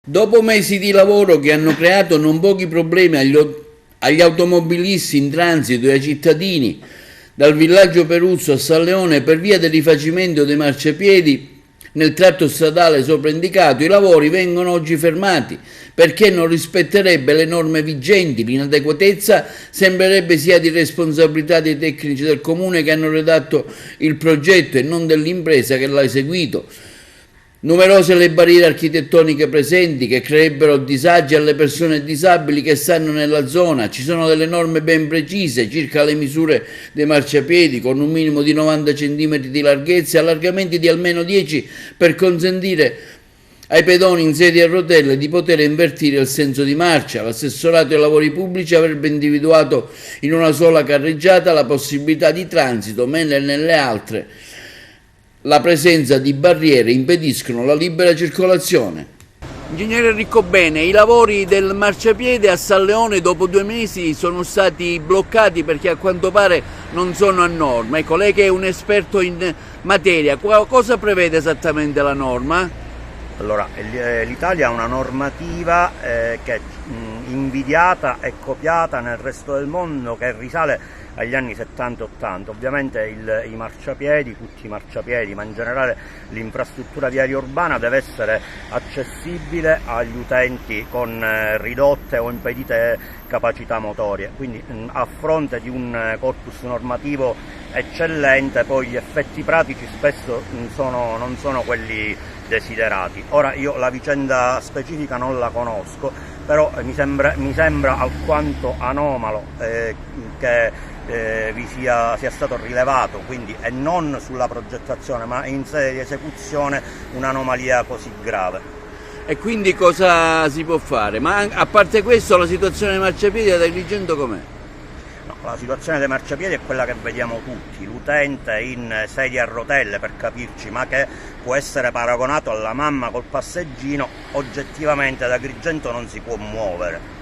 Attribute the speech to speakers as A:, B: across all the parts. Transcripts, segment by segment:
A: Dopo mesi di lavoro che hanno creato non pochi problemi agli automobilisti in transito e ai cittadini, dal villaggio Peruzzo a San Leone per via del rifacimento dei marciapiedi nel tratto stradale sopra indicato, i lavori vengono oggi fermati perché non rispetterebbe le norme vigenti. L'inadeguatezza sembrerebbe sia di responsabilità dei tecnici del comune che hanno redatto il progetto e non dell'impresa che l'ha eseguito. Numerose le barriere architettoniche presenti che creerebbero disagi alle persone disabili che stanno nella zona. Ci sono delle norme ben precise circa le misure dei marciapiedi con un minimo di 90 cm di larghezza e allargamenti di almeno 10 per consentire ai pedoni in sedia a rotelle di poter invertire il senso di marcia. L'assessorato ai lavori pubblici avrebbe individuato in una sola carreggiata la possibilità di transito, mentre nelle altre la presenza di barriere impediscono la libera circolazione. Ingegnere Riccobene, i lavori del marciapiede a San Leone dopo 2 mesi sono stati bloccati perché a quanto pare non sono a norma. Ecco, lei che è un esperto in materia, cosa prevede esattamente la norma?
B: Allora, l'Italia ha una normativa che è invidiata e copiata nel resto del mondo, che risale agli anni 70-80. Ovviamente i marciapiedi, tutti i marciapiedi, ma in generale l'infrastruttura viaria urbana deve essere accessibile agli utenti con ridotte o impedite capacità motorie. Quindi a fronte di un corpus normativo eccellente, poi gli effetti pratici spesso non sono quelli desiderati. Ora, io la vicenda specifica non la conosco, però mi sembra alquanto anomalo che sia stato rilevato, quindi, e non sulla progettazione ma in sede di esecuzione, un'anomalia così grave.
A: E quindi cosa si può fare? Ma a parte questo, la situazione dei marciapiedi ad Agrigento com'è?
B: No, la situazione dei marciapiedi è quella che vediamo tutti, l'utente in sedia a rotelle, per capirci, ma che può essere paragonato alla mamma col passeggino, oggettivamente ad Agrigento non si può muovere.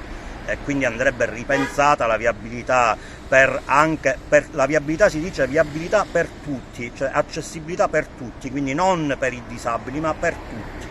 B: E quindi andrebbe ripensata la viabilità la viabilità, si dice viabilità per tutti, cioè accessibilità per tutti, quindi non per i disabili ma per tutti.